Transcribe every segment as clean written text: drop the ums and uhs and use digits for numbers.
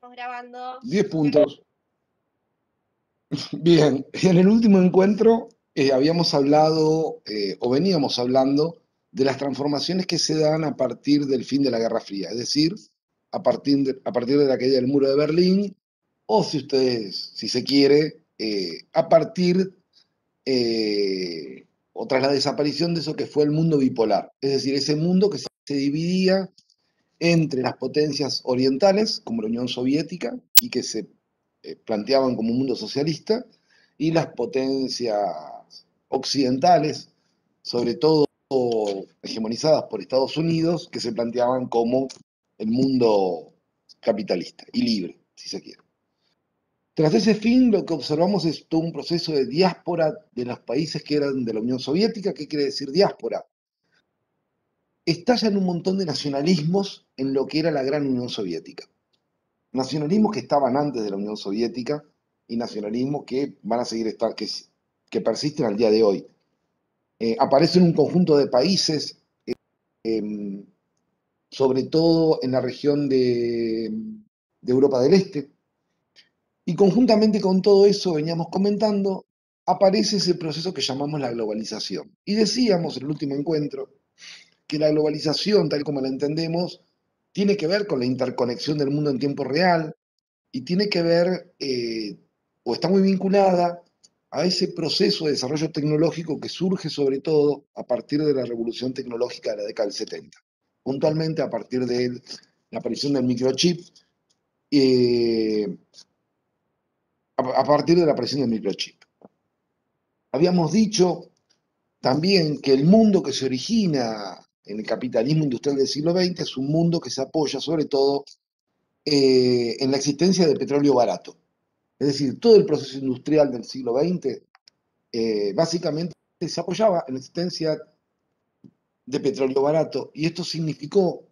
estamos grabando. 10 puntos. Bien, en el último encuentro habíamos hablado, o veníamos hablando, de las transformaciones que se dan a partir del fin de la Guerra Fría, es decir, a partir de la caída del muro de Berlín, o si ustedes, si se quiere, a partir o tras la desaparición de eso que fue el mundo bipolar, es decir, ese mundo que se dividía entre las potencias orientales, como la Unión Soviética, y que se planteaban como un mundo socialista, y las potencias occidentales, sobre todo hegemonizadas por Estados Unidos, que se planteaban como el mundo capitalista y libre, si se quiere. Tras ese fin, lo que observamos es todo un proceso de diáspora de los países que eran de la Unión Soviética. ¿Qué quiere decir diáspora? Estallan un montón de nacionalismos en lo que era la gran Unión Soviética. Nacionalismos que estaban antes de la Unión Soviética y nacionalismos que van a seguir estando, que persisten al día de hoy. Aparecen un conjunto de países, sobre todo en la región de Europa del Este, y conjuntamente con todo eso veníamos comentando, aparece ese proceso que llamamos la globalización. Y decíamos en el último encuentro que la globalización, tal como la entendemos, tiene que ver con la interconexión del mundo en tiempo real y tiene que ver, o está muy vinculada a ese proceso de desarrollo tecnológico que surge sobre todo a partir de la revolución tecnológica de la década del 70, puntualmente a partir de la aparición del microchip, a partir de la aparición del microchip. Habíamos dicho también que el mundo que se origina en el capitalismo industrial del siglo XX es un mundo que se apoya sobre todo en la existencia de petróleo barato. Es decir, todo el proceso industrial del siglo XX básicamente se apoyaba en la existencia de petróleo barato, y esto significó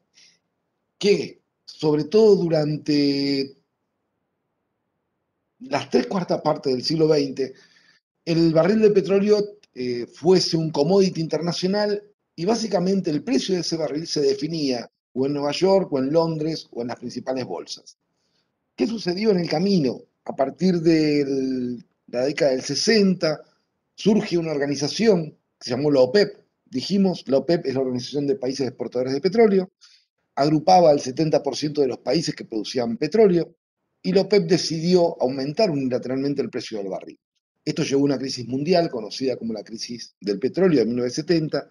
que, sobre todo durante las 3/4 partes del siglo XX, el barril de petróleo fuese un commodity internacional, y básicamente el precio de ese barril se definía o en Nueva York, o en Londres, o en las principales bolsas. ¿Qué sucedió en el camino? A partir de la década del 60 surge una organización que se llamó la OPEP. Dijimos, la OPEP es la Organización de Países Exportadores de Petróleo, agrupaba al 70% de los países que producían petróleo, y la OPEP decidió aumentar unilateralmente el precio del barril. Esto llevó a una crisis mundial conocida como la crisis del petróleo de 1970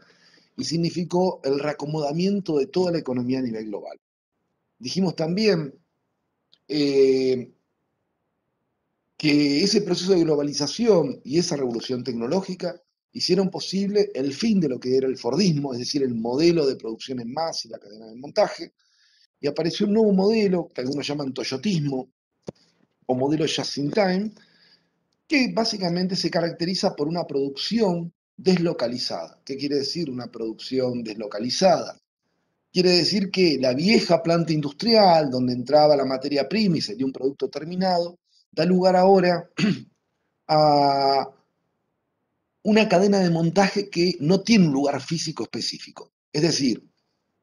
y significó el reacomodamiento de toda la economía a nivel global. Dijimos también que ese proceso de globalización y esa revolución tecnológica hicieron posible el fin de lo que era el Fordismo, es decir, el modelo de producción en masa y la cadena de montaje, y apareció un nuevo modelo que algunos llaman toyotismo o modelo just in time, que básicamente se caracteriza por una producción deslocalizada. ¿Qué quiere decir una producción deslocalizada? Quiere decir que la vieja planta industrial, donde entraba la materia prima y salía un producto terminado, da lugar ahora a una cadena de montaje que no tiene un lugar físico específico. Es decir,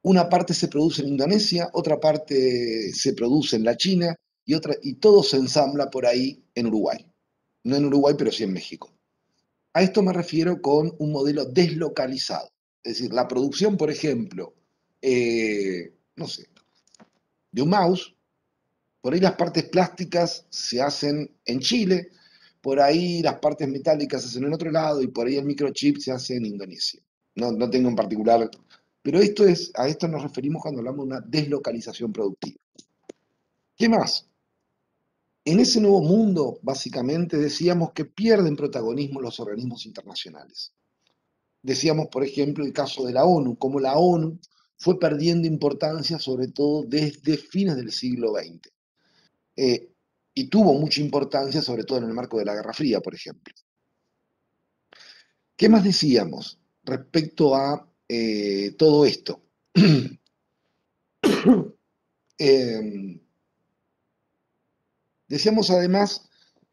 una parte se produce en Indonesia, otra parte se produce en la China y todo se ensambla por ahí en Uruguay. No en Uruguay, pero sí en México. A esto me refiero con un modelo deslocalizado. Es decir, la producción, por ejemplo, no sé, de un mouse, por ahí las partes plásticas se hacen en Chile, por ahí las partes metálicas se hacen en otro lado, y por ahí el microchip se hace en Indonesia. No tengo en particular, pero a esto nos referimos cuando hablamos de una deslocalización productiva. ¿Qué más? En ese nuevo mundo, básicamente, decíamos que pierden protagonismo los organismos internacionales. Decíamos, por ejemplo, el caso de la ONU, cómo la ONU fue perdiendo importancia, sobre todo desde fines del siglo XX. Y tuvo mucha importancia, sobre todo en el marco de la Guerra Fría, por ejemplo. ¿Qué más decíamos respecto a todo esto? Decíamos además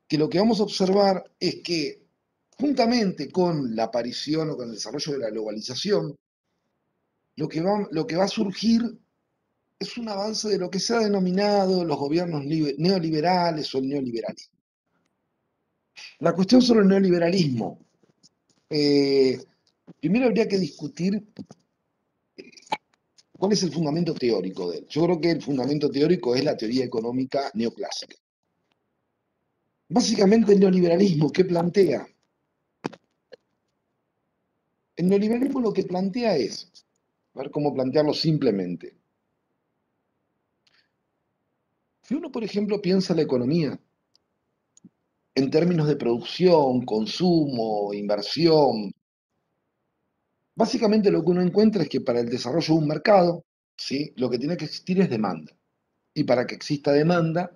que lo que vamos a observar es que, juntamente con la aparición o con el desarrollo de la globalización, lo que va a surgir es un avance de lo que se ha denominado los gobiernos neoliberales o el neoliberalismo. La cuestión sobre el neoliberalismo. eh, Primero habría que discutir cuál es el fundamento teórico de él. Yo creo que el fundamento teórico es la teoría económica neoclásica. Básicamente el neoliberalismo, ¿qué plantea? El neoliberalismo lo que plantea es, a ver cómo plantearlo simplemente. Si uno, por ejemplo, piensa la economía en términos de producción, consumo, inversión, básicamente lo que uno encuentra es que para el desarrollo de un mercado, ¿sí? Lo que tiene que existir es demanda. Y para que exista demanda,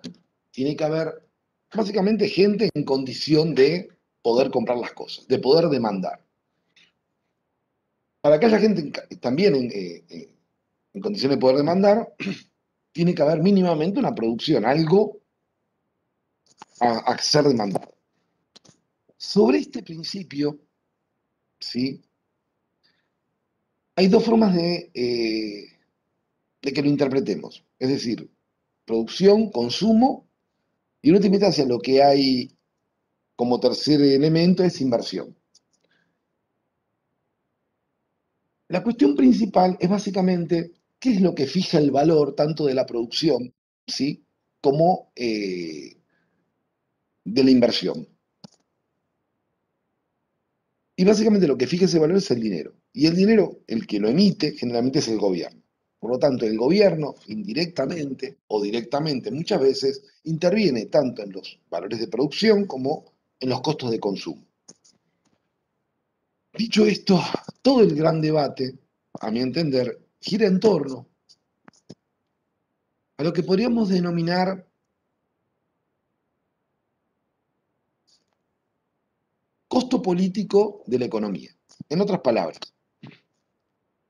tiene que haber básicamente gente en condición de poder comprar las cosas, de poder demandar. Para que haya gente también en condiciones de poder demandar, tiene que haber mínimamente una producción, algo a ser demandado. Sobre este principio, ¿sí? Hay dos formas de que lo interpretemos. Es decir, producción, consumo, y en última instancia lo que hay como tercer elemento es inversión. La cuestión principal es básicamente qué es lo que fija el valor tanto de la producción, ¿sí? Como de la inversión. Y básicamente lo que fija ese valor es el dinero. Y el dinero, el que lo emite, generalmente es el gobierno. Por lo tanto, el gobierno, indirectamente o directamente, muchas veces, interviene tanto en los valores de producción como en los costos de consumo. Dicho esto, todo el gran debate, a mi entender, gira en torno a lo que podríamos denominar costo político de la economía. En otras palabras,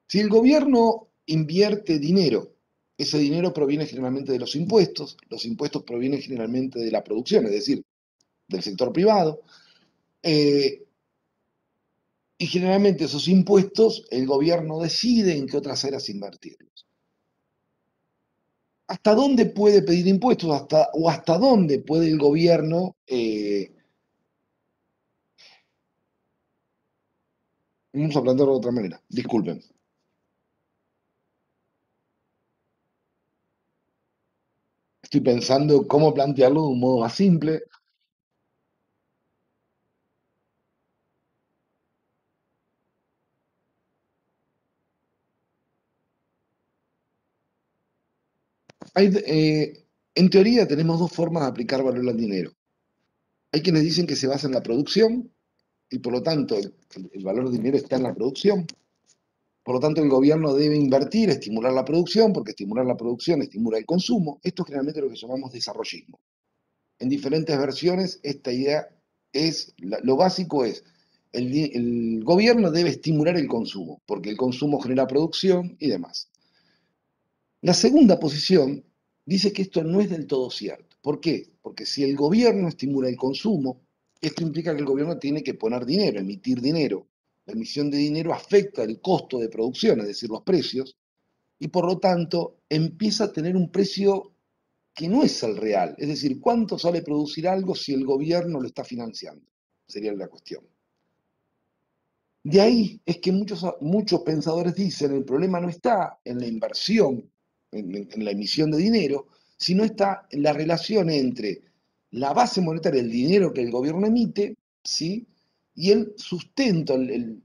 si el gobierno invierte dinero, ese dinero proviene generalmente de los impuestos provienen generalmente de la producción, es decir, del sector privado, eh, y generalmente esos impuestos el gobierno decide en qué otras áreas invertirlos. ¿Hasta dónde puede pedir impuestos? ¿O hasta dónde puede el gobierno? Vamos a plantearlo de otra manera, disculpen. Estoy pensando cómo plantearlo de un modo más simple. En teoría tenemos dos formas de aplicar valor al dinero. Hay quienes dicen que se basa en la producción y por lo tanto el valor del dinero está en la producción. Por lo tanto, el gobierno debe invertir, estimular la producción, porque estimular la producción estimula el consumo. Esto es generalmente lo que llamamos desarrollismo. En diferentes versiones, esta idea es, lo básico es, el gobierno debe estimular el consumo, porque el consumo genera producción y demás. La segunda posición dice que esto no es del todo cierto. ¿Por qué? Porque si el gobierno estimula el consumo, esto implica que el gobierno tiene que poner dinero, emitir dinero. La emisión de dinero afecta el costo de producción, es decir, los precios, y por lo tanto empieza a tener un precio que no es el real. Es decir, ¿cuánto sale producir algo si el gobierno lo está financiando? Sería la cuestión. De ahí es que muchos pensadores dicen el problema no está en la inversión, en la emisión de dinero, sino está en la relación entre la base monetaria, el dinero que el gobierno emite, ¿sí? Y el sustento, el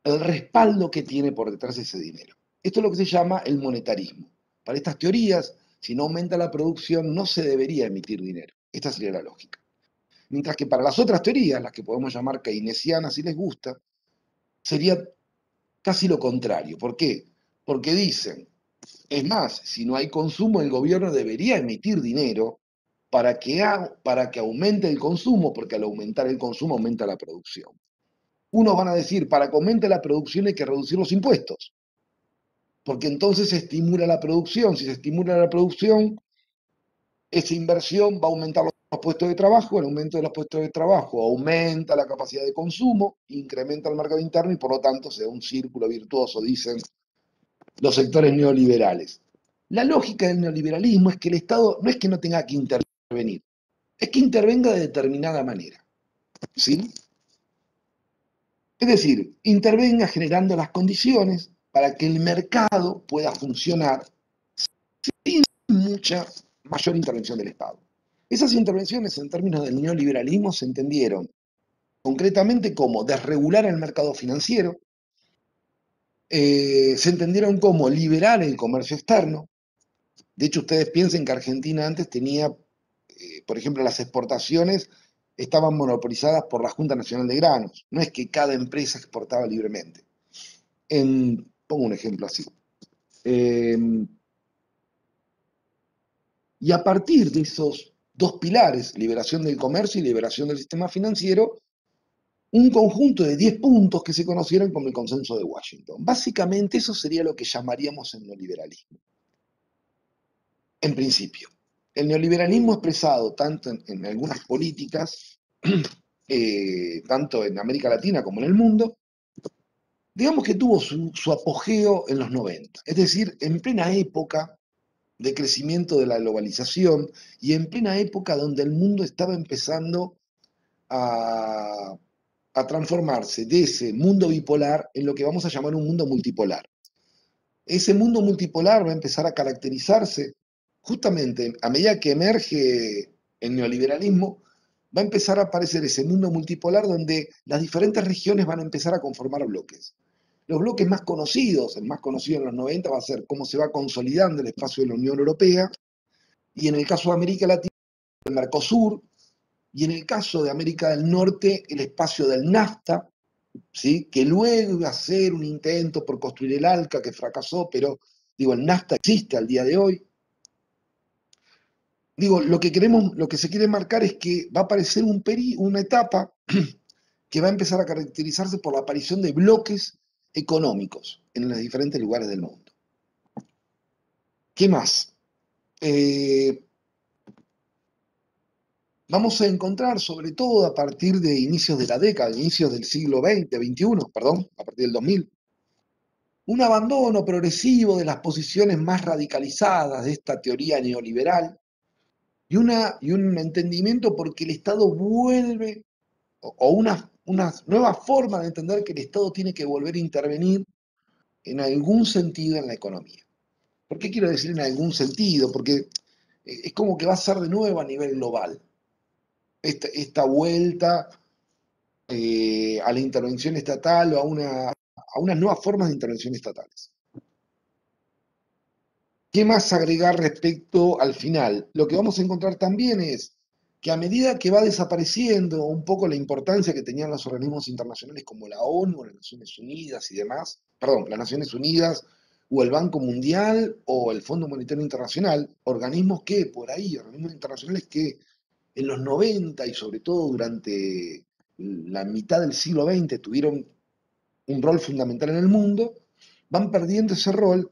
respaldo que tiene por detrás de ese dinero. Esto es lo que se llama el monetarismo. Para estas teorías, si no aumenta la producción, no se debería emitir dinero. Esta sería la lógica. Mientras que para las otras teorías, las que podemos llamar keynesianas si les gusta, sería casi lo contrario. ¿Por qué? Porque dicen, es más, si no hay consumo, el gobierno debería emitir dinero para que aumente el consumo, porque al aumentar el consumo aumenta la producción. Unos van a decir, para que aumente la producción hay que reducir los impuestos, porque entonces se estimula la producción. Si se estimula la producción, esa inversión va a aumentar los puestos de trabajo, el aumento de los puestos de trabajo aumenta la capacidad de consumo, incrementa el mercado interno y por lo tanto se da un círculo virtuoso, dicen los sectores neoliberales. La lógica del neoliberalismo es que el Estado no es que no tenga que intervenir, es que intervenga de determinada manera, ¿sí? Es decir, intervenga generando las condiciones para que el mercado pueda funcionar sin mucha mayor intervención del Estado. Esas intervenciones en términos del neoliberalismo se entendieron concretamente como desregular el mercado financiero, se entendieron como liberar el comercio externo. De hecho, ustedes piensen que Argentina antes tenía, por ejemplo, las exportaciones estaban monopolizadas por la Junta Nacional de Granos. No es que cada empresa exportaba libremente. Pongo un ejemplo así. Eh, y a partir de esos dos pilares, liberación del comercio y liberación del sistema financiero, un conjunto de 10 puntos que se conocieron como el consenso de Washington. Básicamente eso sería lo que llamaríamos el neoliberalismo, en principio. El neoliberalismo expresado tanto en algunas políticas, tanto en América Latina como en el mundo, digamos que tuvo su apogeo en los 90, es decir, en plena época de crecimiento de la globalización y en plena época donde el mundo estaba empezando a, a transformarse de ese mundo bipolar en lo que vamos a llamar un mundo multipolar. Ese mundo multipolar va a empezar a caracterizarse justamente a medida que emerge el neoliberalismo, va a empezar a aparecer ese mundo multipolar donde las diferentes regiones van a empezar a conformar bloques. Los bloques más conocidos, el más conocido en los 90 va a ser cómo se va consolidando el espacio de la Unión Europea, y en el caso de América Latina, el Mercosur, y en el caso de América del Norte, el espacio del NAFTA, ¿sí? Que luego iba a ser un intento por construir el ALCA que fracasó, pero digo, el NAFTA existe al día de hoy. Digo, lo que se quiere marcar es que va a aparecer una etapa que va a empezar a caracterizarse por la aparición de bloques económicos en los diferentes lugares del mundo. ¿Qué más? Eh, Vamos a encontrar, sobre todo a partir de inicios de la década, inicios del siglo XX, XXI, perdón, a partir del 2000, un abandono progresivo de las posiciones más radicalizadas de esta teoría neoliberal y un entendimiento porque el Estado vuelve, o una nueva forma de entender que el Estado tiene que volver a intervenir en algún sentido en la economía. ¿Por qué quiero decir en algún sentido? Porque es como que va a ser de nuevo a nivel global esta vuelta a la intervención estatal o a unas nuevas formas de intervención estatales. ¿Qué más agregar respecto al final? Lo que vamos a encontrar también es que a medida que va desapareciendo un poco la importancia que tenían los organismos internacionales como la ONU, las Naciones Unidas y demás, perdón, las Naciones Unidas o el Banco Mundial o el Fondo Monetario Internacional, organismos que por ahí, organismos internacionales que en los 90 y sobre todo durante la mitad del siglo XX tuvieron un rol fundamental en el mundo, van perdiendo ese rol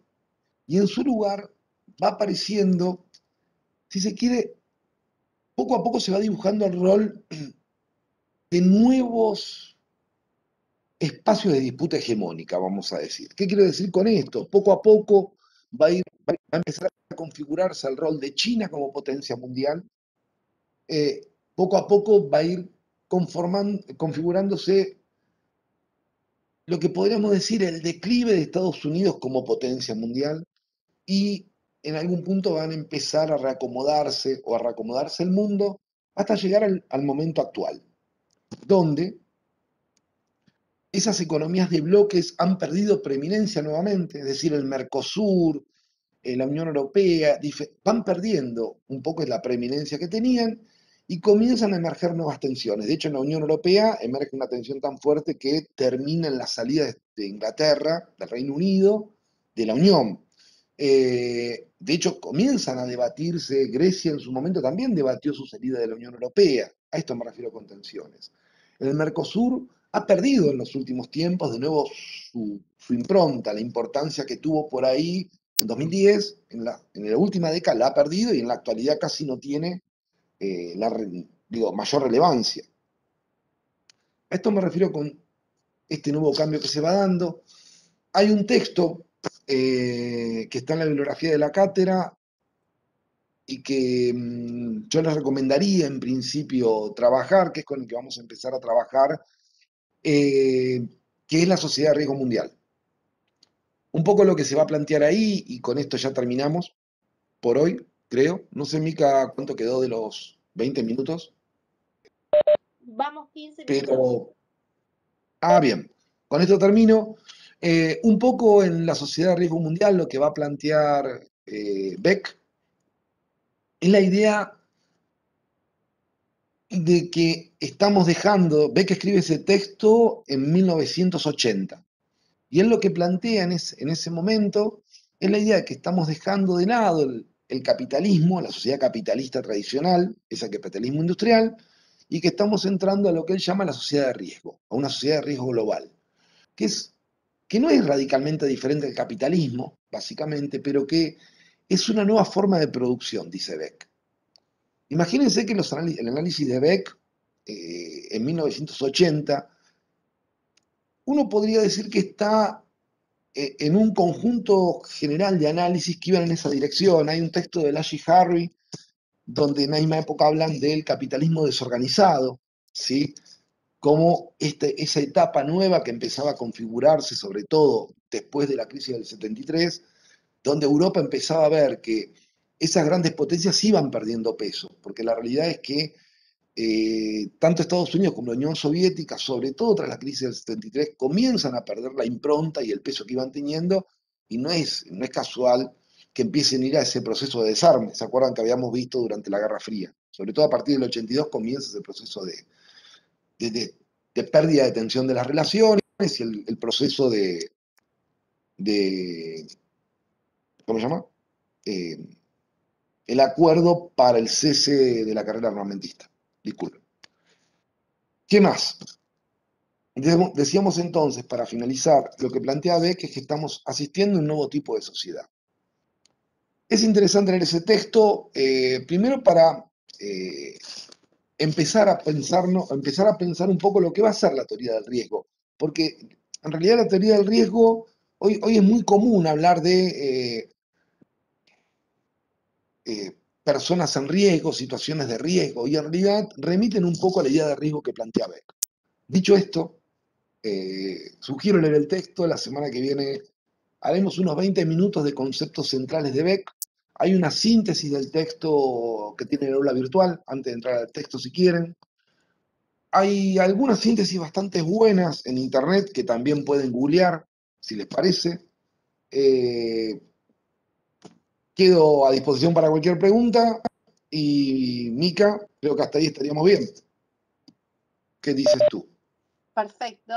y en su lugar va apareciendo, si se quiere, poco a poco se va dibujando el rol de nuevos espacios de disputa hegemónica, vamos a decir. ¿Qué quiero decir con esto? Poco a poco va a empezar a configurarse el rol de China como potencia mundial, poco a poco va a ir configurándose lo que podríamos decir el declive de Estados Unidos como potencia mundial y en algún punto van a empezar a reacomodarse o a reacomodarse el mundo hasta llegar al momento actual, donde esas economías de bloques han perdido preeminencia nuevamente, es decir, el Mercosur, la Unión Europea, van perdiendo un poco la preeminencia que tenían y comienzan a emerger nuevas tensiones. De hecho, en la Unión Europea emerge una tensión tan fuerte que termina en la salida de Inglaterra, del Reino Unido, de la Unión. De hecho, comienzan a debatirse, Grecia en su momento también debatió su salida de la Unión Europea, a esto me refiero con tensiones. El Mercosur ha perdido en los últimos tiempos de nuevo su impronta, la importancia que tuvo por ahí en 2010, en la última década la ha perdido y en la actualidad casi no tiene mayor relevancia. A esto me refiero con este nuevo cambio que se va dando. Hay un texto que está en la bibliografía de la cátedra y que yo les recomendaría en principio trabajar, que es con el que vamos a empezar a trabajar, eh, que es la Sociedad de Riesgo Mundial. Un poco lo que se va a plantear ahí, y con esto ya terminamos por hoy, creo. No sé, Mica, cuánto quedó de los 20 minutos, Vamos 15 minutos. pero... Ah, bien. Con esto termino. Un poco en la Sociedad de Riesgo Mundial lo que va a plantear Beck es la idea de que estamos dejando, Beck escribe ese texto en 1980, y él lo que plantea en ese momento es la idea de que estamos dejando de lado el capitalismo, la sociedad capitalista tradicional, ese capitalismo industrial, y que estamos entrando a lo que él llama la sociedad de riesgo, a una sociedad de riesgo global, que, es, que no es radicalmente diferente al capitalismo, básicamente, pero que es una nueva forma de producción, dice Beck. Imagínense que el análisis de Beck en 1980, uno podría decir que está en un conjunto general de análisis que iban en esa dirección. Hay un texto de Lashi Harry donde en la misma época hablan del capitalismo desorganizado, ¿sí? Como esa etapa nueva que empezaba a configurarse, sobre todo después de la crisis del 73, donde Europa empezaba a ver que esas grandes potencias iban perdiendo peso, porque la realidad es que tanto Estados Unidos como la Unión Soviética, sobre todo tras la crisis del 73, comienzan a perder la impronta y el peso que iban teniendo, y no es casual que empiecen a ir a ese proceso de desarme. ¿Se acuerdan que habíamos visto durante la Guerra Fría? Sobre todo a partir del 82 comienza ese proceso de, de, de pérdida de tensión de las relaciones y el proceso de, ¿cómo se llama? Eh, el acuerdo para el cese de la carrera armamentista. Disculpen. ¿Qué más? Decíamos entonces, para finalizar, lo que plantea Beck es que estamos asistiendo a un nuevo tipo de sociedad. Es interesante leer ese texto, primero para empezar empezar a pensar un poco lo que va a ser la teoría del riesgo, porque en realidad la teoría del riesgo, hoy es muy común hablar de personas en riesgo, situaciones de riesgo, y en realidad remiten un poco a la idea de riesgo que plantea Beck. Dicho esto, sugiero leer el texto. La semana que viene haremos unos 20 minutos de conceptos centrales de Beck. Hay una síntesis del texto que tiene el aula virtual, antes de entrar al texto si quieren. Hay algunas síntesis bastante buenas en internet que también pueden googlear, si les parece. Eh, Quedo a disposición para cualquier pregunta. Y Mica, creo que hasta ahí estaríamos bien. ¿Qué dices tú? Perfecto.